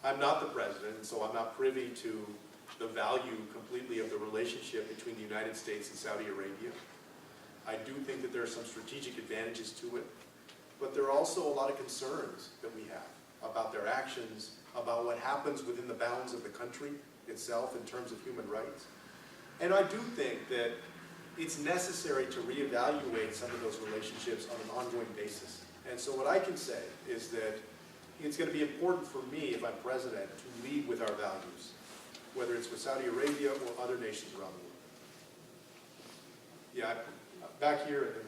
I'm not the president, and so I'm not privy to the value completely of the relationship between the United States and Saudi Arabia. I do think that there are some strategic advantages to it, but there are also a lot of concerns that we have about their actions, about what happens within the bounds of the country itself in terms of human rights. And I do think that it's necessary to reevaluate some of those relationships on an ongoing basis. And so what I can say is that it's going to be important for me, if I'm president, to lead with our values, whether it's with Saudi Arabia or other nations around the world. Yeah, back here, and then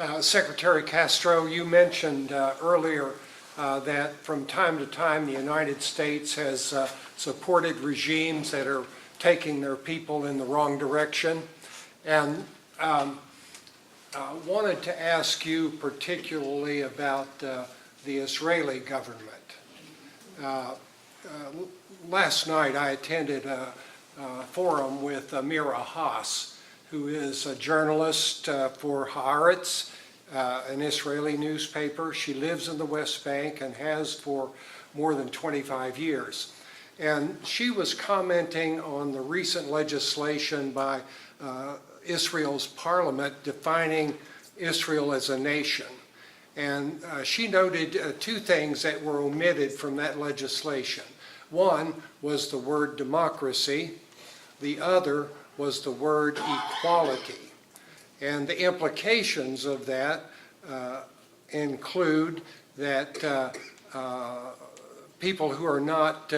we'll Secretary Castro, you mentioned earlier that from time to time the United States has supported regimes that are taking their people in the wrong direction. And wanted to ask you particularly about the Israeli government. Last night I attended a forum with Mira Haas, who is a journalist for Haaretz, an Israeli newspaper. She lives in the West Bank and has for more than 25 years. And she was commenting on the recent legislation by Israel's parliament defining Israel as a nation. And she noted two things that were omitted from that legislation. One was the word democracy. The other was the word equality. And the implications of that include that people who are not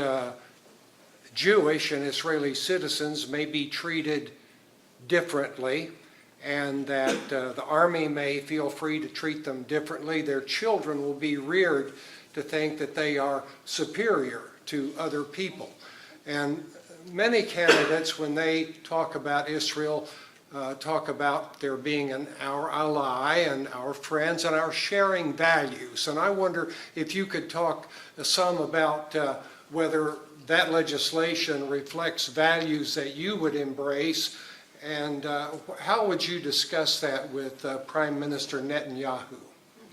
Jewish and Israeli citizens may be treated differently, and that the army may feel free to treat them differently. Their children will be reared to think that they are superior to other people. And many candidates, when they talk about Israel, talk about there being our ally and our friends and our sharing values. And I wonder if you could talk some about whether that legislation reflects values that you would embrace, and how would you discuss that with Prime Minister Netanyahu?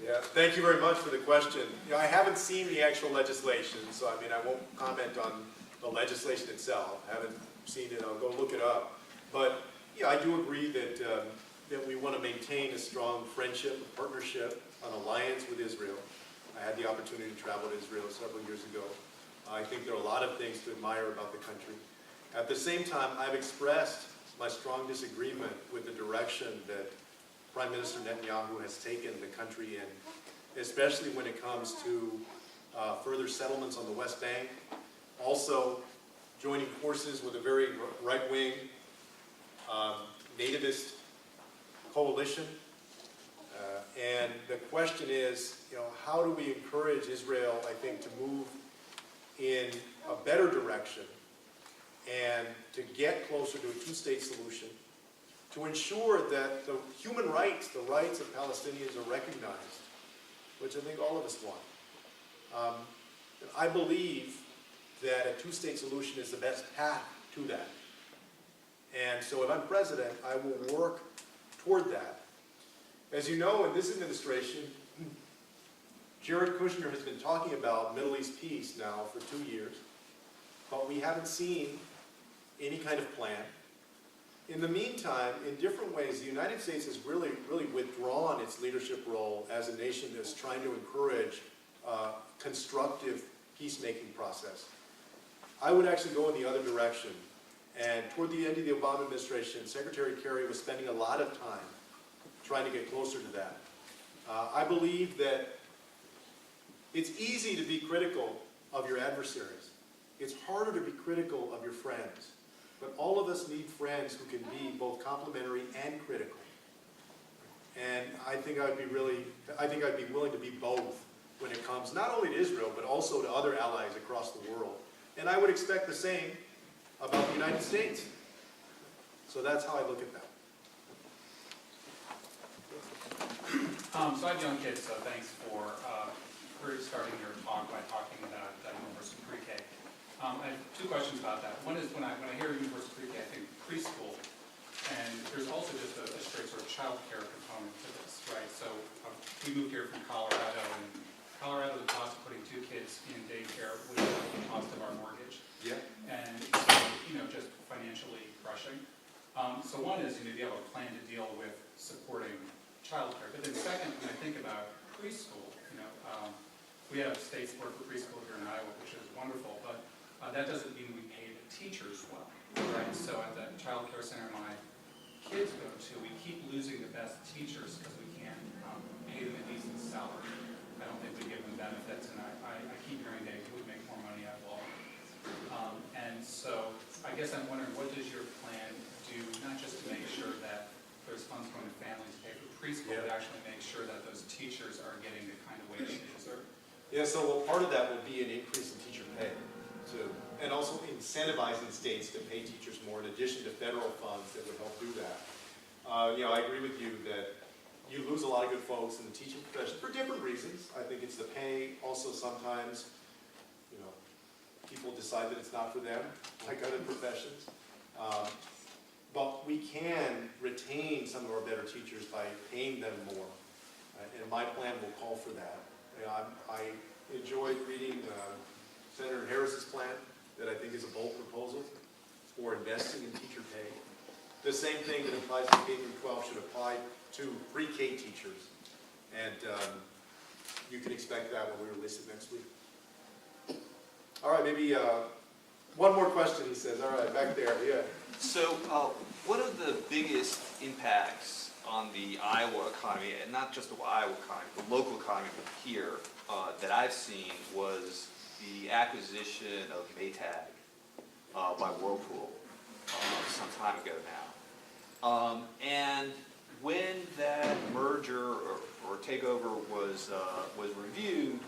Yeah, thank you very much for the question. I haven't seen the actual legislation, so I won't comment on the legislation itself. I haven't seen it. I'll go look it up. But yeah, I do agree that that we want to maintain a strong friendship, a partnership, an alliance with Israel. I had the opportunity to travel to Israel several years ago. I think there are a lot of things to admire about the country. At the same time, I've expressed my strong disagreement with the direction that Prime Minister Netanyahu has taken the country in, especially when it comes to further settlements on the West Bank, also joining forces with a very right-wing nativist coalition. And the question is, how do we encourage Israel, I think, to move in a better direction and to get closer to a two-state solution, to ensure that the human rights, the rights of Palestinians are recognized, which I think all of us want. I believe that a two-state solution is the best path to that. And so if I'm president, I will work toward that. As you know, in this administration, Jared Kushner has been talking about Middle East peace now for 2 years, but we haven't seen any kind of plan. In the meantime, in different ways, the United States has really withdrawn its leadership role as a nation that's trying to encourage constructive peacemaking process. I would actually go in the other direction. And toward the end of the Obama administration, Secretary Kerry was spending a lot of time trying to get closer to that. I believe that it's easy to be critical of your adversaries. It's harder to be critical of your friends. But all of us need friends who can be both complimentary and critical. And I think I'd be willing to be both when it comes not only to Israel, but also to other allies across the world. And I would expect the same about the United States. So that's how I look at that. So I have young kids, so thanks for starting your talk by talking about universal pre-K. I have two questions about that. One is when I hear universal pre-K, I think preschool, and there's also just a straight sort of child care component to this, right? So we moved here from Colorado, and Colorado, the cost of putting 2 kids in daycare was the cost of our mortgage. Yeah. And just financially crushing. So one is, you have a plan to deal with supporting childcare. But then second, when I think about preschool, we have state support for preschool here in Iowa, which is wonderful, but that doesn't mean we pay the teachers well, right? So at the child care center my kids go to, we keep losing the best teachers because we can't pay them a decent salary. I don't think we give them benefits, and I keep hearing they would make more money out of law. And so I guess I'm wondering, what does your plan do, not just to make sure that there's funds going to families to pay for preschool, but actually make sure that those teachers are getting the kind of wage they deserve? Yeah, so part of that will be an increase in teacher pay, too. And also incentivizing states to pay teachers more in addition to federal funds that would help do that. I agree with you that you lose a lot of good folks in the teaching profession for different reasons. I think it's the pay. Also sometimes, people decide that it's not for them, like other professions. But we can retain some of our better teachers by paying them more. And my plan will call for that. I enjoyed reading Senator Harris's plan that I think is a bold proposal for investing in teacher pay. The same thing that applies to K through 12 should apply to pre-K teachers. And you can expect that when we release it next week. All right, maybe one more question, he says. All right, back there, yeah. So what are the biggest impacts on the Iowa economy, and not just the Iowa economy, the local economy here, that I've seen was the acquisition of Maytag by Whirlpool some time ago now. And when that merger or takeover was reviewed,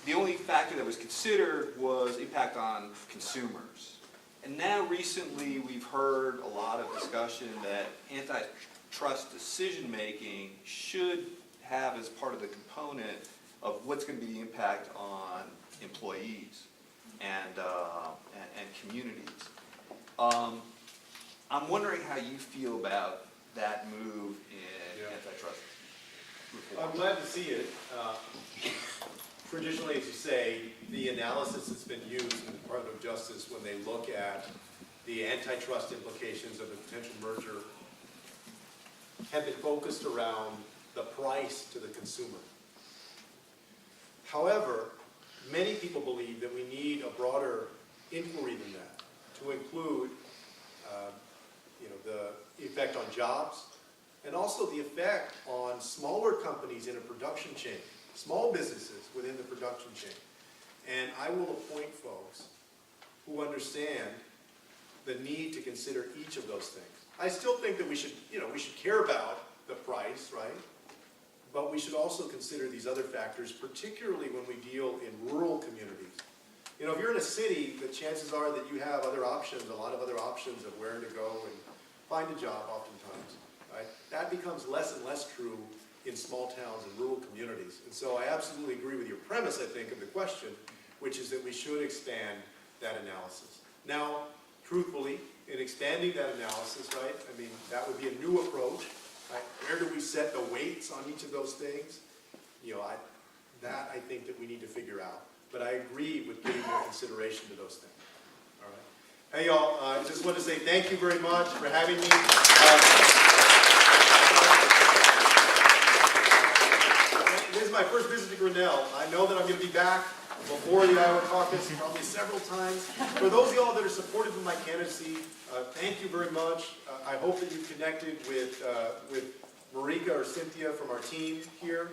the only factor that was considered was impact on consumers. And now recently we've heard a lot of discussion that antitrust decision-making should have as part of the component of what's going to be the impact on employees and communities. I'm wondering how you feel about that move in antitrust reform. I'm glad to see it. Traditionally, as you say, the analysis that's been used in the Department of Justice when they look at the antitrust implications of a potential merger have been focused around the price to the consumer. However, many people believe that we need a broader inquiry than that to include the effect on jobs and also the effect on smaller companies in a production chain, small businesses within the production chain. And I will appoint folks who understand the need to consider each of those things. I still think that we should care about the price, right? But we should also consider these other factors, particularly when we deal in rural communities. If you're in a city, the chances are that you have other options, a lot of other options of where to go and find a job oftentimes, right? That becomes less and less true in small towns and rural communities. And so I absolutely agree with your premise, I think, of the question, which is that we should expand that analysis. Now, truthfully, in expanding that analysis, right, that would be a new approach. Right? Where do we set the weights on each of those things? You know, I think that we need to figure out. But I agree with giving more consideration to those things. All right. Hey, y'all, I just want to say thank you very much for having me. This is my first visit to Grinnell. I know that I'm going to be back before the Iowa caucus, probably several times. For those of y'all that are supportive of my candidacy, thank you very much. I hope that you've connected with Marika or Cynthia from our team here.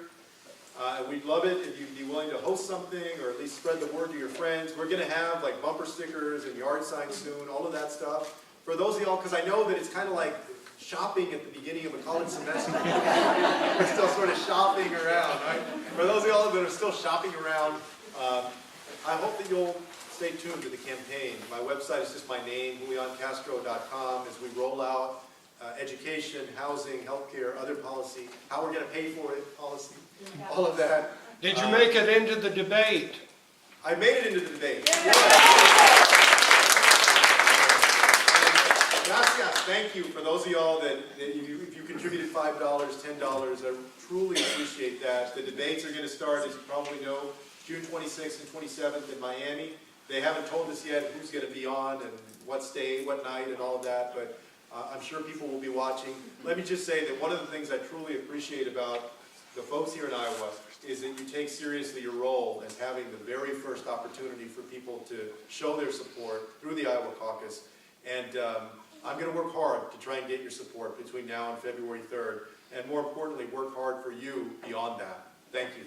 We'd love it if you'd be willing to host something or at least spread the word to your friends. We're going to have like bumper stickers and yard signs soon, all of that stuff. For those of y'all, because I know that it's kind of like shopping at the beginning of a college semester. We're still sort of shopping around, right? For those of y'all that are still shopping around, I hope that you'll stay tuned to the campaign. My website is just my name, JulianCastro.com, as we roll out education, housing, healthcare, other policy, how we're going to pay for it, policy, all of that. Did you make it into the debate? I made it into the debate. Gracias, thank you for those of y'all that if you contributed $5, $10, I truly appreciate that. The debates are going to start, as you probably know, June 26th and 27th in Miami. They haven't told us yet who's going to be on and what state, what night, and all of that, but I'm sure people will be watching. Let me just say that one of the things I truly appreciate about the folks here in Iowa is that you take seriously your role as having the very first opportunity for people to show their support through the Iowa caucus. And I'm going to work hard to try and get your support between now and February 3rd. And more importantly, work hard for you beyond that. Thank you.